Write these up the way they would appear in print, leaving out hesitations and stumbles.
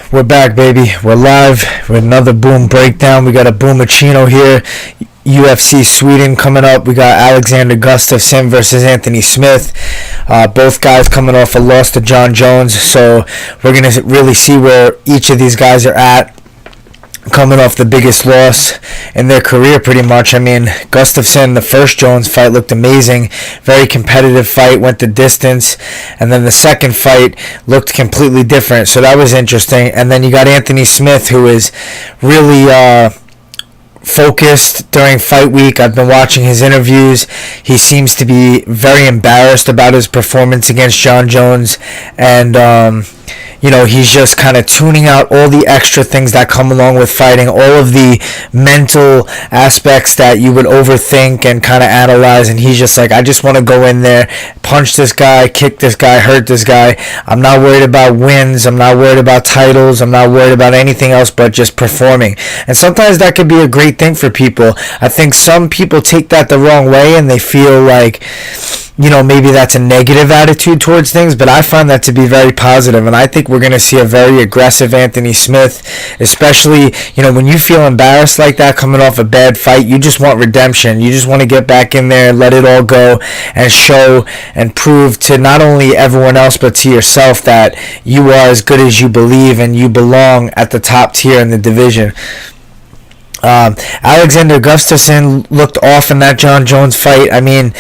We're back, baby. We're live with another Boom breakdown. We got a Boomachino here. UFC Sweden coming up. We got Alexander Gustafsson versus Anthony Smith. Both guys coming off a loss to John Jones. So we're going to really see where each of these guys are at, coming off the biggest loss in their career pretty much. I mean, Gustafsson, the first Jones fight looked amazing. Very competitive fight, went the distance. And then the second fight looked completely different. So that was interesting. And then you got Anthony Smith, who is really focused during fight week. I've been watching his interviews. He seems to be very embarrassed about his performance against John Jones. And he's just kind of tuning out all the extra things that come along with fighting, all of the mental aspects that you would overthink and kind of analyze. And he's just like, I just want to go in there, punch this guy, kick this guy, hurt this guy. I'm not worried about wins. I'm not worried about titles. I'm not worried about anything else but just performing. And sometimes that could be a great thing for people. I think some people take that the wrong way and they feel like, maybe that's a negative attitude towards things, but I find that to be very positive, and I think we're going to see a very aggressive Anthony Smith, especially, when you feel embarrassed like that coming off a bad fight. You just want redemption. You just want to get back in there, let it all go, and show and prove to not only everyone else, but to yourself that you are as good as you believe and you belong at the top tier in the division. Alexander Gustafsson looked off in that John Jones fight. I mean,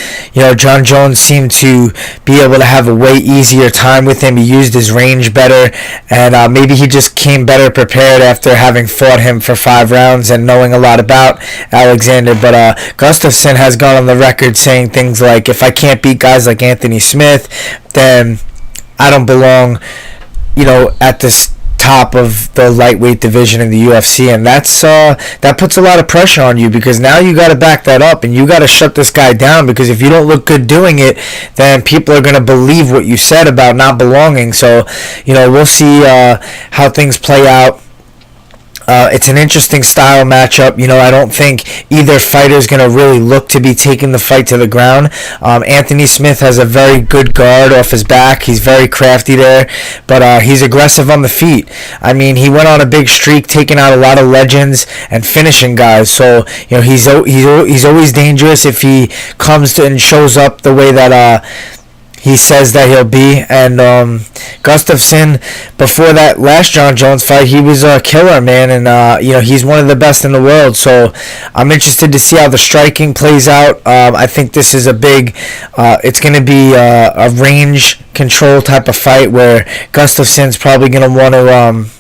John Jones seemed to be able to have a way easier time with him. He used his range better, and maybe he just came better prepared after having fought him for 5 rounds and knowing a lot about Alexander. But Gustafsson has gone on the record saying things like, if I can't beat guys like Anthony Smith, then I don't belong, at this top of the lightweight division in the UFC, and that puts a lot of pressure on you, because now you got to back that up and you got to shut this guy down, because if you don't look good doing it, then people are going to believe what you said about not belonging. So we'll see how things play out. It's an interesting style matchup. I don't think either fighter is going to really look to be taking the fight to the ground. Anthony Smith has a very good guard off his back. He's very crafty there, but he's aggressive on the feet. I mean, he went on a big streak, taking out a lot of legends and finishing guys. So he's always dangerous if he comes to and shows up the way that he says that he'll be. And Gustafsson, before that last John Jones fight, he was a killer, man, and he's one of the best in the world. So I'm interested to see how the striking plays out. I think this is a big it's going to be a range control type of fight where Gustafsson's probably going to want to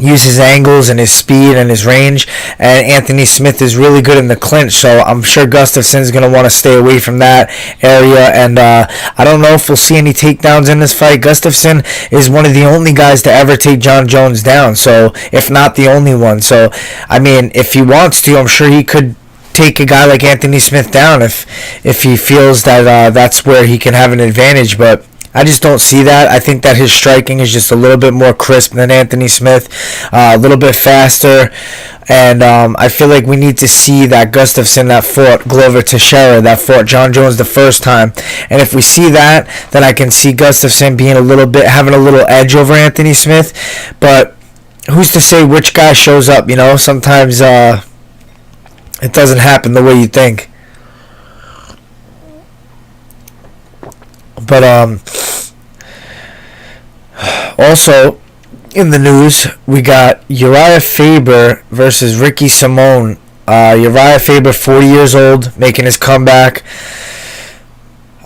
use his angles and his speed and his range, and Anthony Smith is really good in the clinch, so I'm sure Gustafsson's going to want to stay away from that area. And I don't know if we'll see any takedowns in this fight. Gustafsson is one of the only guys to ever take John Jones down, so if not the only one. So I mean, if he wants to, I'm sure he could take a guy like Anthony Smith down if he feels that that's where he can have an advantage, but I just don't see that. I think that his striking is just a little bit more crisp than Anthony Smith, a little bit faster, and I feel like we need to see that Gustafsson that fought Glover Teixeira, that fought John Jones the first time. And if we see that, then I can see Gustafsson being having a little edge over Anthony Smith. But who's to say which guy shows up? Sometimes it doesn't happen the way you think. But also in the news, we got Urijah Faber versus Ricky Simone. Urijah Faber, 40 years old, making his comeback.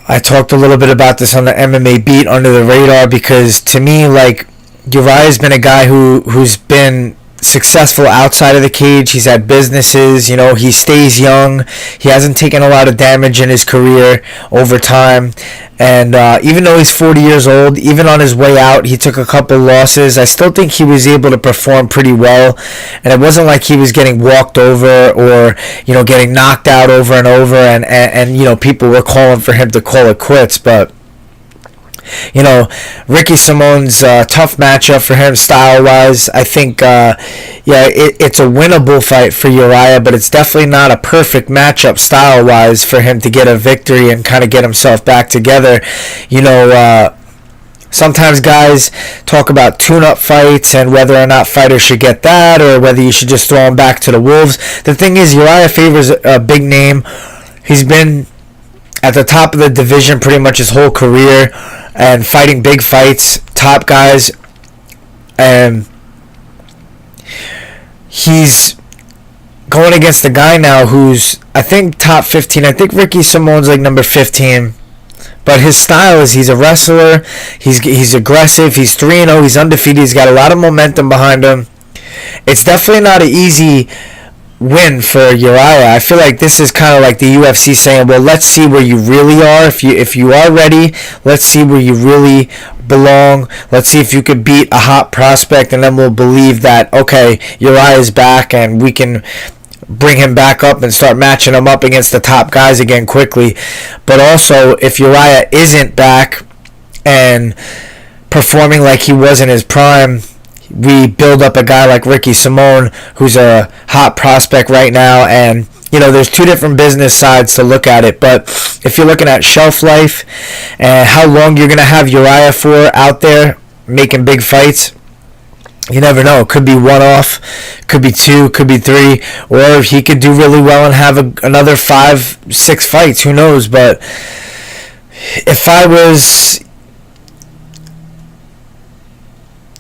I talked a little bit about this on the MMA Beat under the radar, because to me, Urijah's been a guy who's been successful outside of the cage. He's had businesses, he stays young. He hasn't taken a lot of damage in his career over time. And even though he's 40 years old, even on his way out, he took a couple losses. I still think he was able to perform pretty well. And it wasn't like he was getting walked over or, getting knocked out over and over. And people were calling for him to call it quits. But Ricky Simone's tough matchup for him style-wise. I think, it's a winnable fight for Urijah, but it's definitely not a perfect matchup style-wise for him to get a victory and kind of get himself back together. Sometimes guys talk about tune-up fights and whether or not fighters should get that or whether you should just throw them back to the wolves. The thing is, Urijah Faber's a big name. He's been at the top of the division pretty much his whole career and fighting big fights, top guys. And he's going against a guy now who's, I think, top 15. I think Ricky Simone's like number 15. But his style is he's a wrestler. He's aggressive. He's 3-0. He's undefeated. He's got a lot of momentum behind him. It's definitely not an easy win for Urijah. I feel like this is kind of like the UFC saying, well, let's see where you really are. If you are ready, let's see where you really belong. Let's see if you could beat a hot prospect, and then we'll believe that, okay, Urijah's back and we can bring him back up and start matching him up against the top guys again quickly. But also, if Urijah isn't back and performing like he was in his prime, we build up a guy like Ricky Simone, who's a hot prospect right now. And, you know, there's two different business sides to look at it. But if you're looking at shelf life and how long you're going to have Urijah for out there making big fights, you never know. It could be one off, could be two, could be three, or he could do really well and have another 5-6 fights. Who knows? But if I was,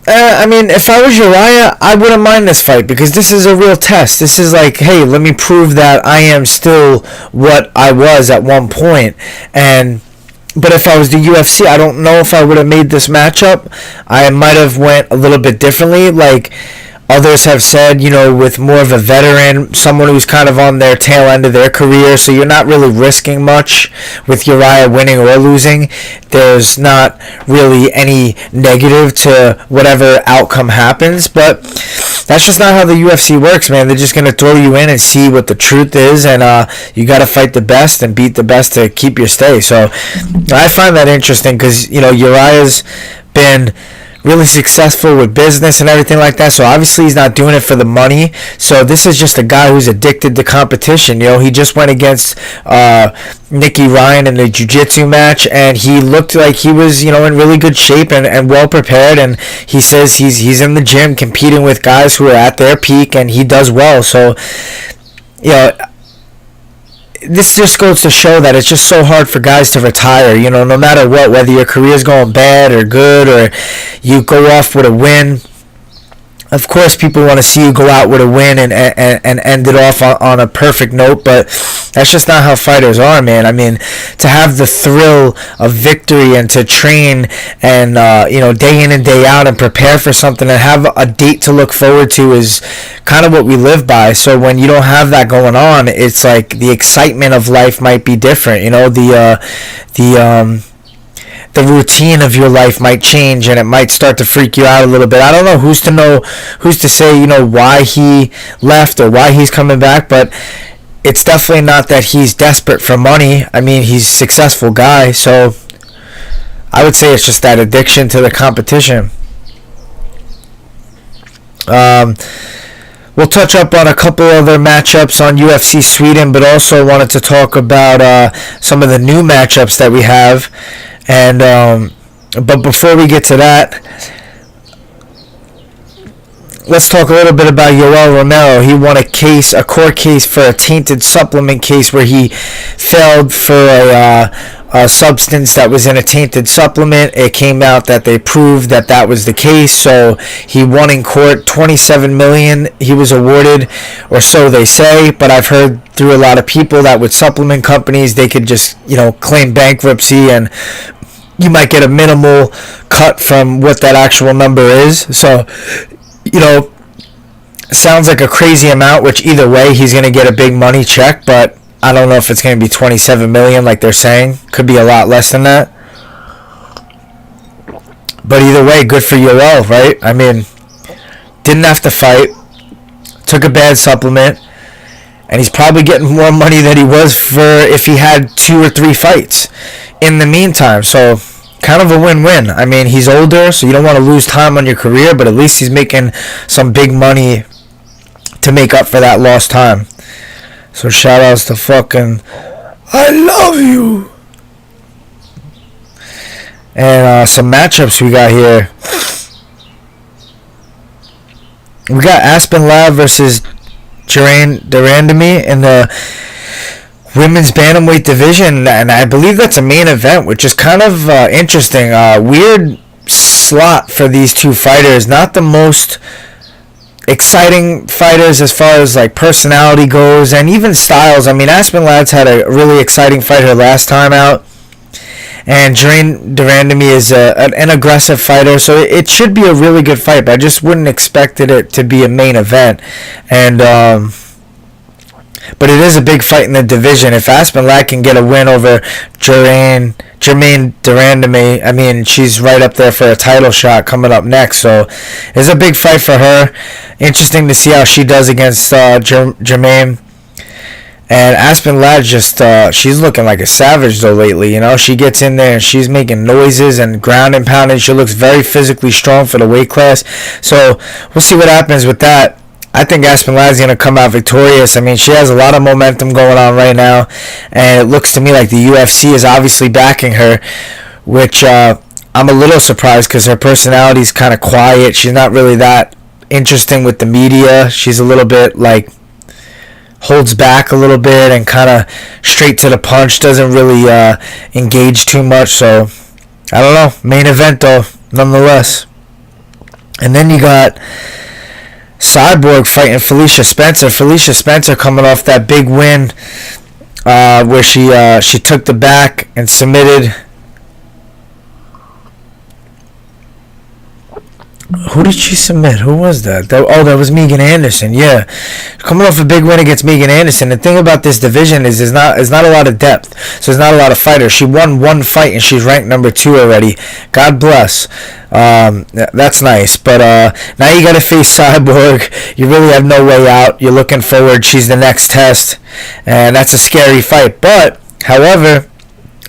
if I was Urijah, I wouldn't mind this fight because this is a real test. This is like, hey, let me prove that I am still what I was at one point. But if I was the UFC, I don't know if I would have made this matchup. I might have went a little bit differently. Like others have said, you know, with more of a veteran, someone who's kind of on their tail end of their career, so you're not really risking much with Urijah winning or losing. There's not really any negative to whatever outcome happens, but that's just not how the UFC works, man. They're just going to throw you in and see what the truth is, and you got to fight the best and beat the best to keep your stay. So I find that interesting because, you know, Urijah's been really successful with business and everything like that, so obviously he's not doing it for the money. So this is just a guy who's addicted to competition. You know, he just went against Nicky Ryan in the jiu-jitsu match, and he looked like he was, you know, in really good shape and well prepared, and he says he's in the gym competing with guys who are at their peak, and he does well. So, you know, this just goes to show that it's just so hard for guys to retire, you know, no matter what, whether your career's going bad or good or you go off with a win. Of course, people want to see you go out with a win and end it off on a perfect note, but that's just not how fighters are, man. I mean, to have the thrill of victory and to train and, you know, day in and day out and prepare for something and have a date to look forward to is kind of what we live by. So when you don't have that going on, it's like the excitement of life might be different, you know, the routine of your life might change and it might start to freak you out a little bit. I don't know who's to say, you know, why he left or why he's coming back, but it's definitely not that he's desperate for money. I mean, he's a successful guy, so I would say it's just that addiction to the competition. We'll touch up on a couple other matchups on UFC Sweden, but also wanted to talk about some of the new matchups that we have. And but before we get to that, let's talk a little bit about Yoel Romero. He won a court case for a tainted supplement case where he failed for a substance that was in a tainted supplement. It came out that they proved that that was the case, so he won in court. $27 million he was awarded, or so they say, but I've heard through a lot of people that with supplement companies they could just, you know, claim bankruptcy and you might get a minimal cut from what that actual number is. So, you know, sounds like a crazy amount, which either way he's going to get a big money check, but I don't know if it's going to be $27 million like they're saying. Could be a lot less than that. But either way, good for Yoel, right? I mean, didn't have to fight, took a bad supplement, and he's probably getting more money than he was for if he had 2 or 3 fights in the meantime. So kind of a win-win. I mean, he's older, so you don't want to lose time on your career, but at least he's making some big money to make up for that lost time. So shout outs to fucking I love you. And some matchups we got here. We got Aspen Ladd versus Durandamy in the women's bantamweight division, and I believe that's a main event, which is kind of interesting. Weird slot for these two fighters. Not the most exciting fighters as far as like personality goes, and even styles. I mean, Aspen Ladd's had a really exciting fight her last time out, and Durandamy is an aggressive fighter, so it should be a really good fight, but I just wouldn't expect it to be a main event. And but it is a big fight in the division. If Aspen Ladd can get a win over Jermaine Durandamy, I mean, she's right up there for a title shot coming up next. So it's a big fight for her. Interesting to see how she does against Jermaine. And Aspen Ladd just, she's looking like a savage though lately. You know, she gets in there and she's making noises and ground and pounding. She looks very physically strong for the weight class. So we'll see what happens with that. I think Aspen Ladd's going to come out victorious. I mean, she has a lot of momentum going on right now, and it looks to me like the UFC is obviously backing her, which I'm a little surprised because her personality is kind of quiet. She's not really that interesting with the media. She's a little bit like holds back a little bit and kind of straight to the punch, doesn't really engage too much. So I don't know. Main event though, nonetheless. And then you got Cyborg fighting Felicia Spencer. Felicia Spencer coming off that big win where she took the back and submitted. Who did she submit? Who was that? That was Megan Anderson. Yeah, coming off a big win against Megan Anderson. The thing about this division is there's not a lot of depth, so there's not a lot of fighters. She won one fight and she's ranked number 2 already. God bless. That's nice. But now you got to face Cyborg. You really have no way out. You're looking forward. She's the next test, and that's a scary fight. But however,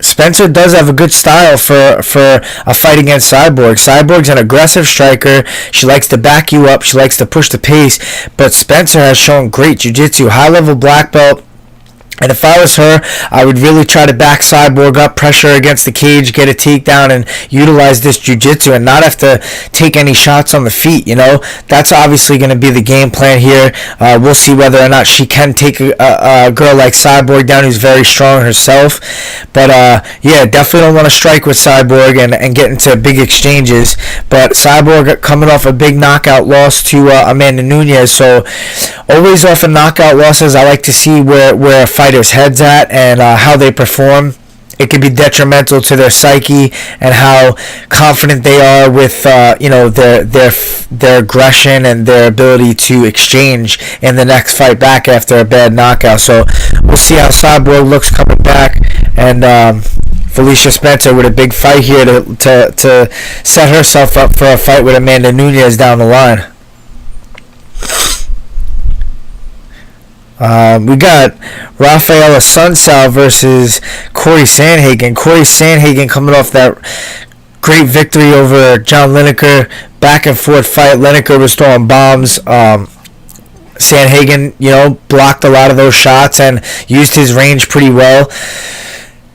Spencer does have a good style for a fight against Cyborg. Cyborg's an aggressive striker. She likes to back you up. She likes to push the pace. But Spencer has shown great jiu-jitsu, high-level black belt. And if I was her, I would really try to back Cyborg up, pressure against the cage, get a takedown, and utilize this jiu-jitsu and not have to take any shots on the feet, you know? That's obviously going to be the game plan here. We'll see whether or not she can take a girl like Cyborg down who's very strong herself. But, yeah, definitely don't want to strike with Cyborg and get into big exchanges. But Cyborg coming off a big knockout loss to Amanda Nunes. So always off of knockout losses, I like to see where a fighter's heads at and how they perform. It could be detrimental to their psyche and how confident they are with their aggression and their ability to exchange in the next fight back after a bad knockout. So we'll see how Cyborg looks coming back, and Felicia Spencer with a big fight here to set herself up for a fight with Amanda Nunes down the line. We got Rafaela Sunsao versus Corey Sandhagen. Corey Sandhagen coming off that great victory over John Lineker. Back and forth fight. Lineker was throwing bombs. Sandhagen, blocked a lot of those shots and used his range pretty well.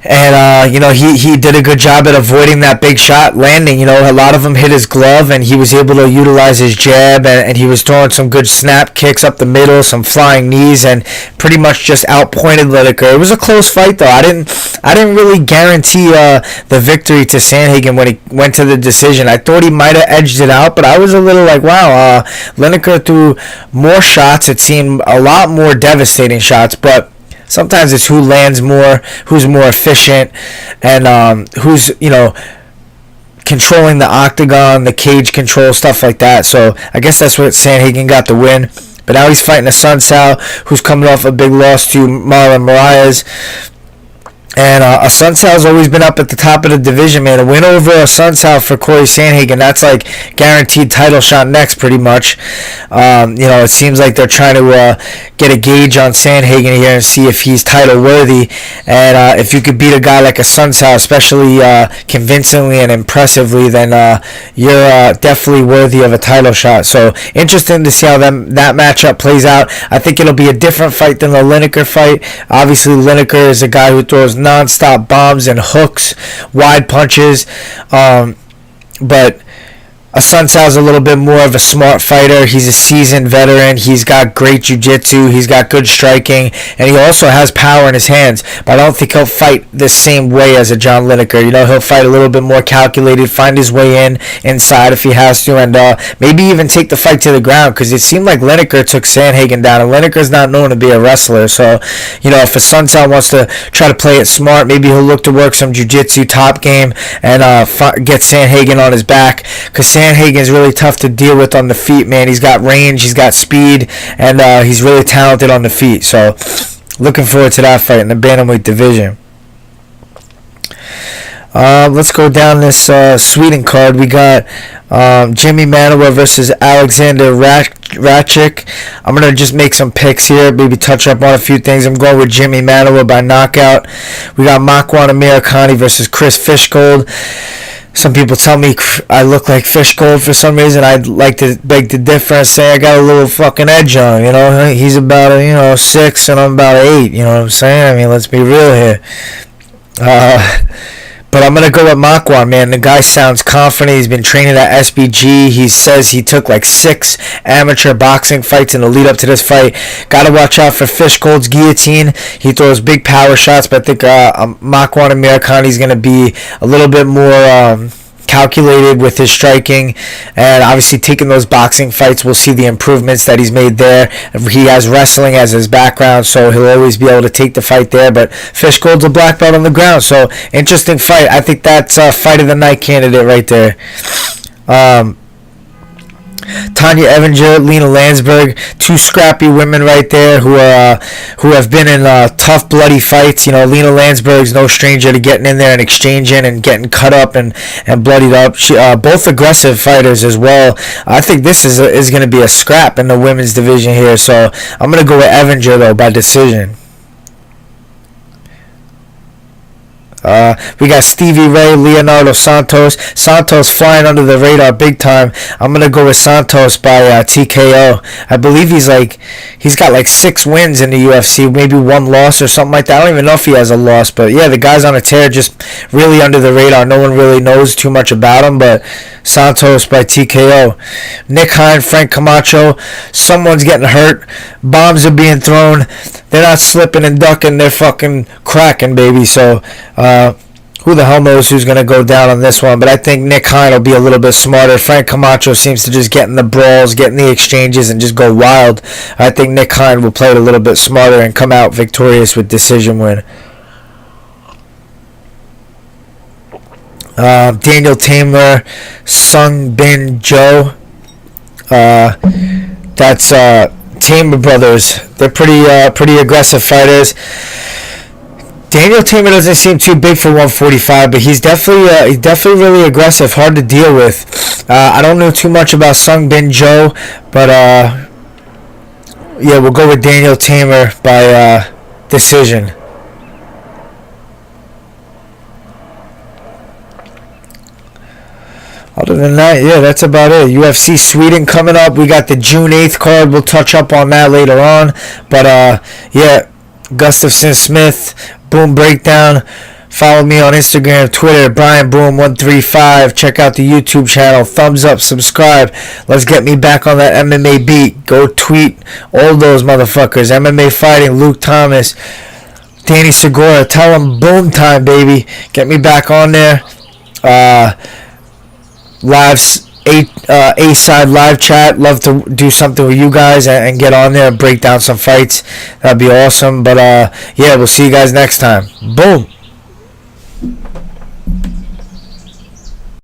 And, he did a good job at avoiding that big shot landing. A lot of them hit his glove, and he was able to utilize his jab, and he was throwing some good snap kicks up the middle, some flying knees, and pretty much just outpointed Lineker. It was a close fight, though. I didn't really guarantee the victory to Sandhagen when he went to the decision. I thought he might have edged it out, but I was a little like, wow, Lineker threw more shots. It seemed a lot more devastating shots, but sometimes it's who lands more, who's more efficient, and who's, controlling the octagon, the cage control, stuff like that. So I guess that's what Sandhagen got the win. But now he's fighting a Sunsao who's coming off a big loss to Marlon Moraes. And a Sunsal's always been up at the top of the division, man. A win over a Sunsao for Corey Sandhagen, that's like guaranteed title shot next, pretty much. It seems like they're trying to get a gauge on Sandhagen here and see if he's title worthy. And if you could beat a guy like a Sunsao, especially convincingly and impressively, then you're definitely worthy of a title shot. So interesting to see how that matchup plays out. I think it'll be a different fight than the Lineker fight. Obviously, Lineker is a guy who throws non-stop bombs and hooks, wide punches. But Assunção's a little bit more of a smart fighter. He's a seasoned veteran. He's got great jiu-jitsu. He's got good striking. And he also has power in his hands. But I don't think he'll fight the same way as a John Lineker. You know, he'll fight a little bit more calculated, find his way inside if he has to, and maybe even take the fight to the ground, because it seemed like Lineker took San Hagan down. And Lineker's not known to be a wrestler. So, you know, if Assunção wants to try to play it smart, maybe he'll look to work some jiu-jitsu top game and get San Hagan on his back, because San Hagan's really tough to deal with on the feet, man. He's got range, he's got speed, and he's really talented on the feet. So, looking forward to that fight in the bantamweight division. Let's go down this Sweden card. We got Jimmy Manuwa versus Alexander Rakic. I'm going to just make some picks here, maybe touch up on a few things. I'm going with Jimmy Manuwa by knockout. We got Makwan Amirkhani versus Chris Fishgold. Some people tell me I look like Fishgold for some reason. I'd like to beg the difference, say I got a little fucking edge on him, you know. He's about, 6 and I'm about 8, you know what I'm saying? I mean, let's be real here. But I'm going to go with Makwan, man. The guy sounds confident. He's been training at SBG. He says he took like 6 amateur boxing fights in the lead up to this fight. Got to watch out for Fishgold's guillotine. He throws big power shots, but I think Makwan Amirkhani is going to be a little bit more calculated with his striking, and obviously taking those boxing fights, we'll see the improvements that he's made there. He has wrestling as his background, so he'll always be able to take the fight there. But Fishgold's a black belt on the ground, so interesting fight. I think that's a fight of the night candidate right there. Tanya Evinger, Lena Landsberg, 2 scrappy women right there who have been in tough, bloody fights. You know, Lena Landsberg's no stranger to getting in there and exchanging and getting cut up and bloodied up. She both aggressive fighters as well. I think this is going to be a scrap in the women's division here. So I'm going to go with Evinger though by decision. We got Stevie Ray, Leonardo Santos. Santos flying under the radar big time. I'm going to go with Santos by TKO. I believe he's got like 6 wins in the UFC, maybe 1 loss or something like that. I don't even know if he has a loss, but yeah, the guy's on a tear, just really under the radar. No one really knows too much about him, but Santos by TKO. Nick Hine, Frank Camacho. Someone's getting hurt. Bombs are being thrown. They're not slipping and ducking. They're fucking cracking, baby. So, who the hell knows who's going to go down on this one. But I think Nick Hine will be a little bit smarter. Frank Camacho seems to just get in the brawls, get in the exchanges, and just go wild. I think Nick Hine will play it a little bit smarter and come out victorious with decision win. Daniel Tamer, Sung Bin Jo. That's Tamer brothers. They're pretty aggressive fighters. Daniel Tamer doesn't seem too big for 145, but he's definitely really aggressive, hard to deal with. I don't know too much about Sung Bin Jo, but yeah, we'll go with Daniel Tamer by decision. Other than that, yeah, that's about it. UFC Sweden coming up. We got the June 8th card. We'll touch up on that later on. But, yeah, Gustafsson Smith, Boom Breakdown. Follow me on Instagram, Twitter, BrianBoom135. Check out the YouTube channel. Thumbs up, subscribe. Let's get me back on that MMA beat. Go tweet all those motherfuckers. MMA Fighting, Luke Thomas, Danny Segura. Tell them boom time, baby. Get me back on there. A-side live chat. Love to do something with you guys and get on there and break down some fights. That'd be awesome. But yeah, we'll see you guys next time. Boom.